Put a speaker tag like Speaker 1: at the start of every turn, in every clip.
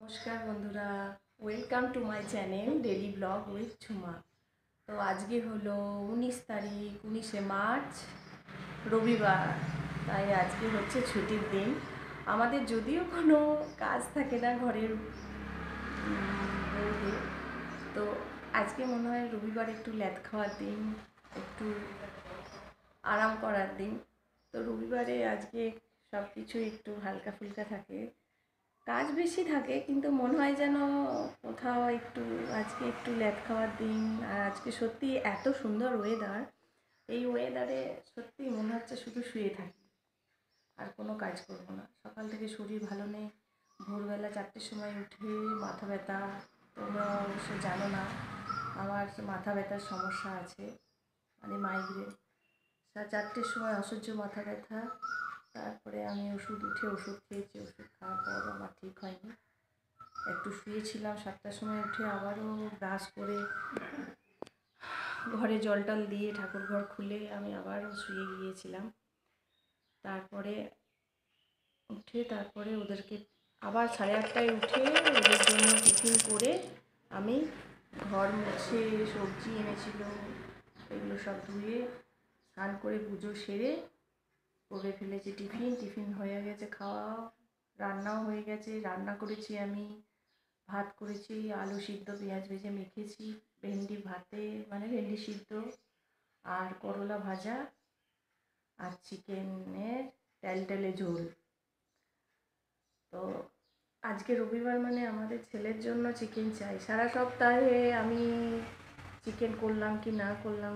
Speaker 1: নমস্কার বন্ধুরা, welcome to my channel daily blog with Jhuma. তো আজকে হলো 19 তারিখ, 19শে মার্চ, রবিবার। তাই আজকে হচ্ছে ছুটির দিন। আমাদের যদিও কোনো কাজ থাকে না ঘরের বউদের, তো আজকে মনে হয় রবিবার একটু ল্যাদ খাওয়ার দিন, একটু আরাম করার দিন। তো রবিবারে আজকে সব কিছু একটু হালকা ফুলকা থাকে, কাজ বেশি থাকে, কিন্তু মনে হয় যেন কোথাও একটু আজকে একটু ল্যাদ খাওয়ার দিন। আর আজকে সত্যি এত সুন্দর ওয়েদার, এই ওয়েদারে সত্যি মনে হচ্ছে শুধু শুয়ে থাকি, আর কোনো কাজ করব না। সকাল থেকে শরীর ভালো নেই, ভোরবেলা 4টের সময় উঠে মাথা ব্যথা। তোমরা অবশ্য জানো না, আমার মাথা ব্যথার সমস্যা আছে, মানে মাইগ্রেন। 4টের সময় অসহ্য মাথা ব্যথা। তারপরে আমি ওষুধ খেয়েছি, ওষুধ খাওয়ার পর আমার ঠিক হয়নি। একটু শুয়েছিলাম, 7টার সময় উঠে আবারও ব্রাশ করে ঘরে জল টল দিয়ে ঠাকুর ঘর খুলে আমি আবারও শুয়ে গিয়েছিলাম। তারপরে ওদেরকে আবার 8:30টায় উঠে ওদের জন্য টিফিন করে আমি ঘর মুছে, সবজি এনেছিল এগুলো সব ধুয়ে স্নান করে পুজো সেরে করে ফেলেছি। টিফিন হয়ে গেছে, খাওয়া রান্নাও হয়ে গেছে। রান্না করেছি আমি, ভাত করেছি, আলু সিদ্ধ পেঁয়াজ ভেজে মেখেছি, ভেন্ডি ভাতে মানে ভেন্ডি সিদ্ধ, আর করলা ভাজা, আর চিকেনের টেলটেলে ঝোল। তো আজকে রবিবার মানে আমাদের ছেলের জন্য চিকেন চাই। সারা সপ্তাহে আমি চিকেন করলাম কি না করলাম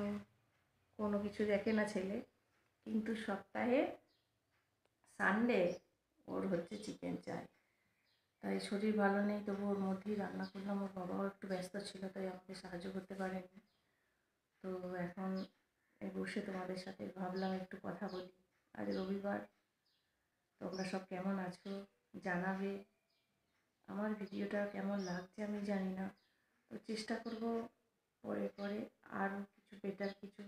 Speaker 1: কোনো কিছু দেখে না ছেলে, কিন্তু সপ্তাহে সানডে ওর হচ্ছে চিকেন চাই। তাই শরীর ভালো নেই, তবু ওর মধ্যেই রান্না করলাম। ওর বাবাও একটু ব্যস্ত ছিল, তাই আমাকে সাহায্য করতে পারেনি। তো এখন বসে তোমাদের সাথে ভাবলাম একটু কথা বলি। আজ রবিবার, তোমরা সব কেমন আছো জানাবে। আমার ভিডিওটা কেমন লাগছে আমি জানি না, তো চেষ্টা করব পরে পরে আরও কিছু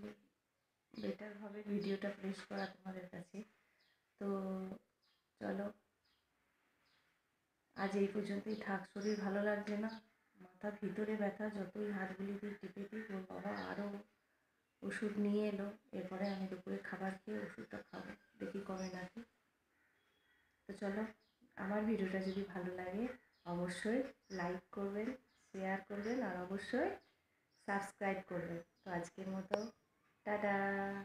Speaker 1: বেটারভাবে ভিডিওটা প্লেস করা তোমাদের কাছে। তো চলো, আজ এই পর্যন্তই থাক। শরীর ভালো লাগছে না, মাথা ভিতরে ব্যথা, যতই হাতগুলি দিয়ে টিপে দিই। ওর বাবা আরও ওষুধ নিয়ে এলো, এরপরে আমি দুপুরে খাবার খেয়ে ওষুধটা খাবো, দেখি কমে নাকি। তো চলো, আমার ভিডিওটা যদি ভালো লাগে অবশ্যই লাইক করবেন, শেয়ার করবেন, আর অবশ্যই সাবস্ক্রাইব করবেন। তো আজকের মতো